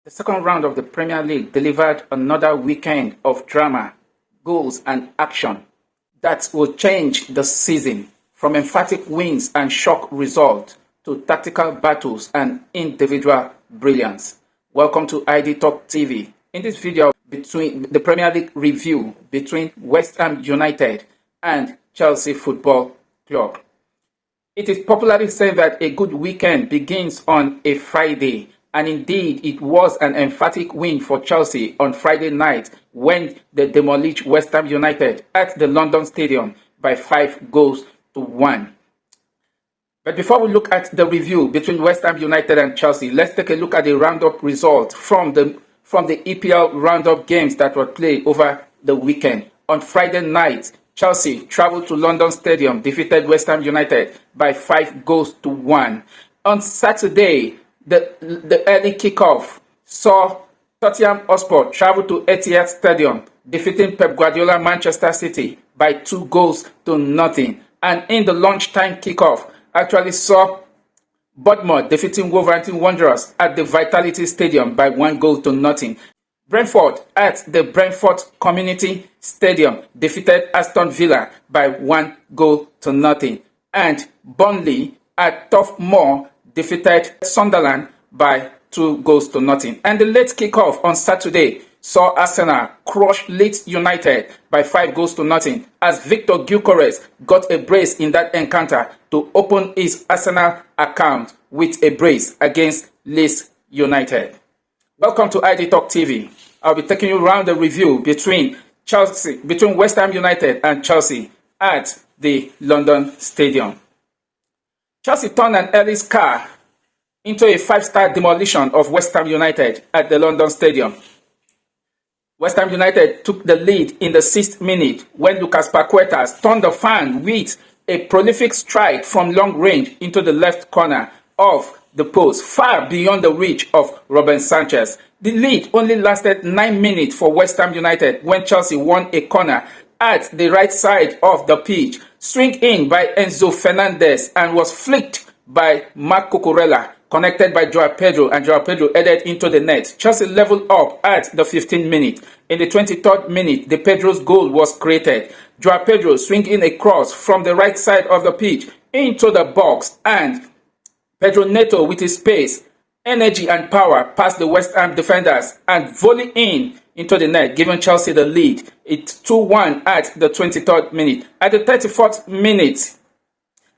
The second round of the Premier League delivered another weekend of drama, goals and action that will change the season from emphatic wins and shock results to tactical battles and individual brilliance. Welcome to ID Talk TV. In this video, between the Premier League review between West Ham United and Chelsea Football Club. It is popularly said that a good weekend begins on a Friday, and indeed it was an emphatic win for Chelsea on Friday night when they demolished West Ham United at the London Stadium by 5-1. But before we look at the review between West Ham United and Chelsea, let's take a look at the roundup result from the EPL roundup games that were played over the weekend. On Friday night, Chelsea traveled to London Stadium, defeated West Ham United by 5-1. On Saturday, the early kickoff saw Tottenham Hotspur travel to Etihad Stadium, defeating Pep Guardiola Manchester City by 2-0. And in the lunchtime kickoff, actually saw Bournemouth defeating Wolverhampton Wanderers at the Vitality Stadium by 1-0. Brentford at the Brentford Community Stadium defeated Aston Villa by 1-0. And Burnley at Turf Moor defeated Sunderland by 2-0. And the late kickoff on Saturday saw Arsenal crush Leeds United by 5-0 as Victor Gyökeres got a brace in that encounter to open his Arsenal account with a brace against Leeds United. Welcome to ID Talk TV. I'll be taking you around the review between West Ham United and Chelsea at the London Stadium. Chelsea turned an early scar into a 5-star demolition of West Ham United at the London Stadium. West Ham United took the lead in the 6th minute when Lucas Paqueta turned the fan with a prolific strike from long range into the left corner of the post, far beyond the reach of Robin Sanchez. The lead only lasted 9 minutes for West Ham United when Chelsea won a corner at the right side of the pitch, swung in by Enzo Fernandez and was flicked by Marc Cucurella, connected by Joao Pedro, and Joao Pedro headed into the net. Chelsea leveled up at the 15th minute. In the 23rd minute, the Pedro's goal was created. Joao Pedro swinging a cross from the right side of the pitch into the box, and Pedro Neto with his pace, energy and power past the West Ham defenders and volley into the net, giving Chelsea the lead. It's 2-1 at the 23rd minute. At the 34th minute,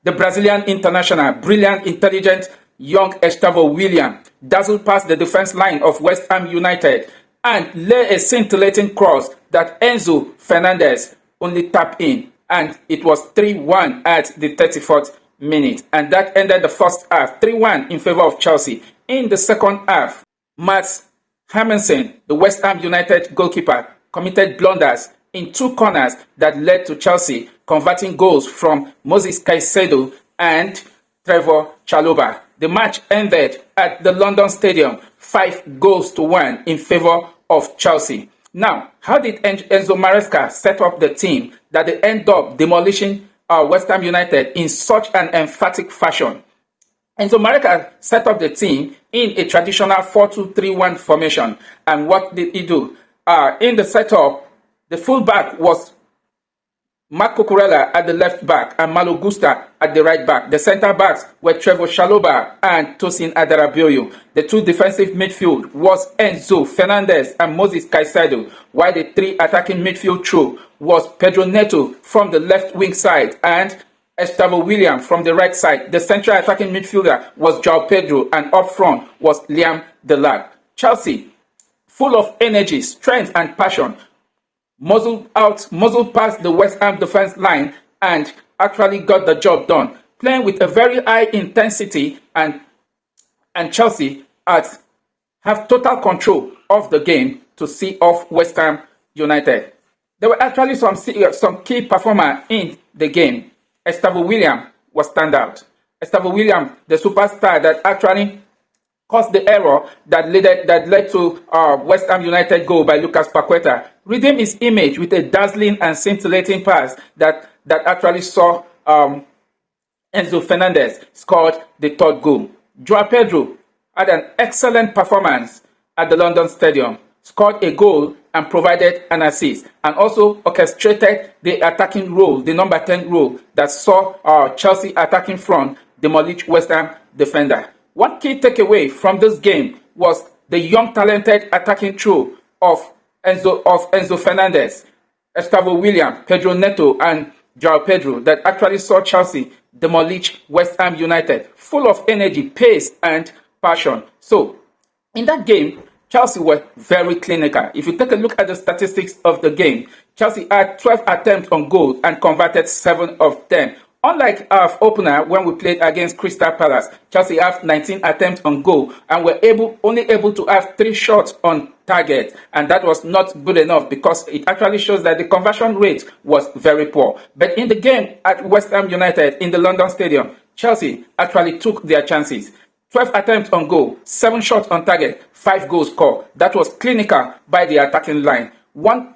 the Brazilian international, brilliant, intelligent, young Gustavo William dazzled past the defense line of West Ham United and lay a scintillating cross that Enzo Fernandez only tapped in, and it was 3-1 at the 34th minute, and that ended the first half 3-1 in favor of Chelsea. In the second half, Mats Hermansen, the West Ham United goalkeeper, committed blunders in 2 corners that led to Chelsea converting goals from Moses Caicedo and Trevor Chalobah. The match ended at the London Stadium 5-1 in favor of Chelsea. Now, how did Enzo Maresca set up the team that they end up demolishing West Ham United in such an emphatic fashion? Enzo Maresca set up the team in a traditional 4-2-3-1 formation. And what did he do? In the setup, the fullback was Marc Cucurella at the left back and Malo Gusta at the right back. The centre backs were Trevor Chalobah and Tosin Adarabioyo. The 2 defensive midfield was Enzo Fernandez and Moses Caicedo, while the 3 attacking midfield trio was Pedro Neto from the left wing side and Gustavo William from the right side. The central attacking midfielder was Joao Pedro, and up front was Liam Delap. Chelsea, full of energy, strength and passion, muzzled past the West Ham defense line and actually got the job done, playing with a very high intensity, and Chelsea have total control of the game to see off West Ham United. There were actually some key performers in the game. Gustavo William was standout. Gustavo William, the superstar that actually caused the error that led to West Ham United goal by Lucas Paqueta, redeemed his image with a dazzling and scintillating pass that actually saw Enzo Fernandez scored the 3rd goal. Joao Pedro had an excellent performance at the London Stadium, scored a goal and provided an assist, and also orchestrated the attacking role, the number 10 role that saw Chelsea attacking front demolish West Ham defender. One key takeaway from this game was the young talented attacking trio of Enzo Fernandez, Gustavo William, Pedro Neto, and João Pedro that actually saw Chelsea demolish West Ham United, full of energy, pace, and passion. So, in that game, Chelsea were very clinical. If you take a look at the statistics of the game, Chelsea had 12 attempts on goal and converted 7 of them. Unlike our opener when we played against Crystal Palace, Chelsea have 19 attempts on goal and were only able to have 3 shots on target, and that was not good enough because it actually shows that the conversion rate was very poor. But in the game at West Ham United in the London Stadium, Chelsea actually took their chances. 12 attempts on goal, 7 shots on target, 5 goals scored. That was clinical by the attacking line. One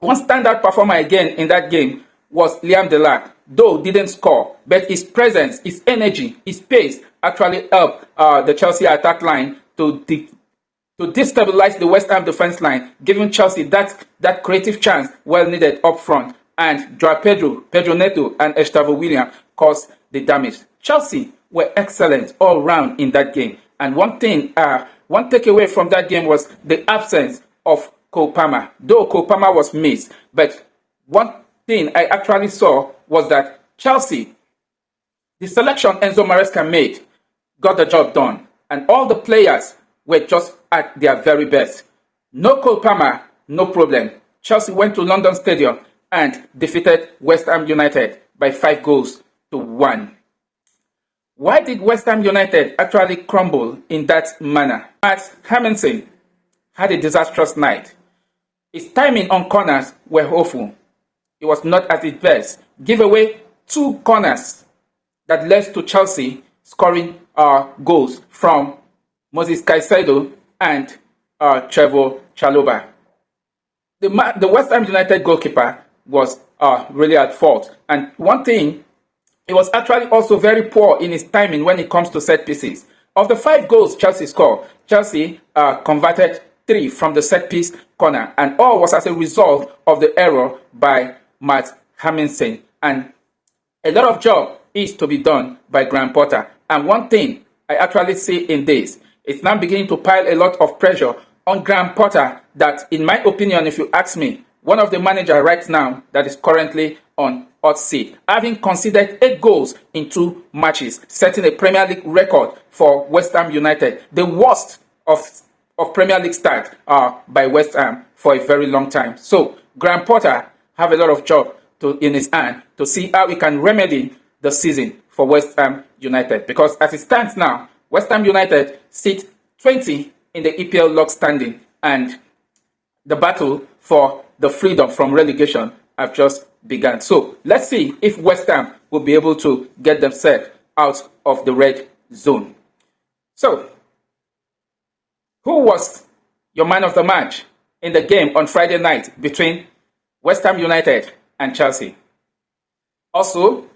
standout performer again in that game was Liam Delap, though didn't score, but his presence, his energy, his pace actually helped the Chelsea attack line to destabilize the West Ham defense line, giving Chelsea that creative chance well needed up front. And João Pedro Neto, and Gustavo William caused the damage. Chelsea were excellent all round in that game. And one takeaway from that game was the absence of Cole Palmer. Though Cole Palmer was missed, but one thing I actually saw was that Chelsea, the selection Enzo Maresca made, got the job done. And all the players were just at their very best. No Cole Palmer, no problem. Chelsea went to London Stadium and defeated West Ham United by 5-1. Why did West Ham United actually crumble in that manner? Matt Hamilton had a disastrous night. His timing on corners were awful. It was not at its best. Give away 2 corners that led to Chelsea scoring goals from Moses Caicedo and Trevoh Chalobah. The West Ham United goalkeeper was really at fault. And one thing, he was actually also very poor in his timing when it comes to set pieces. Of the 5 goals Chelsea scored, Chelsea converted 3 from the set piece corner, and all was as a result of the error by Matt Hamilton. And a lot of job is to be done by Graham Potter. And one thing I actually see in this, it's now beginning to pile a lot of pressure on Graham Potter that, in my opinion, if you ask me, one of the managers right now that is currently on hot seat, having conceded 8 goals in 2 matches, setting a Premier League record for West Ham United, the worst of Premier League start by West Ham for a very long time. So Graham Potter have a lot of job in his hand to see how we can remedy the season for West Ham United, because as it stands now, West Ham United sit 20 in the EPL log standing, and the battle for the freedom from relegation have just begun. So let's see if West Ham will be able to get themselves out of the red zone. So, who was your man of the match in the game on Friday night between West Ham United and Chelsea? Also,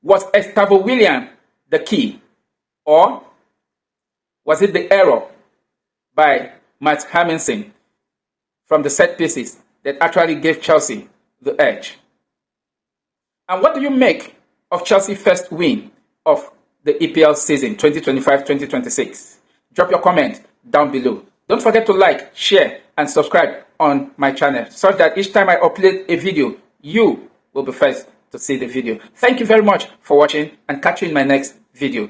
was Gustavo William the key, or was it the error by Matt Hamilton from the set pieces that actually gave Chelsea the edge? And what do you make of Chelsea's first win of the EPL season 2025-2026? Drop your comment down below. Don't forget to like, share, and subscribe on my channel such that each time I upload a video, you will be first to see the video. Thank you very much for watching, and catch you in my next video.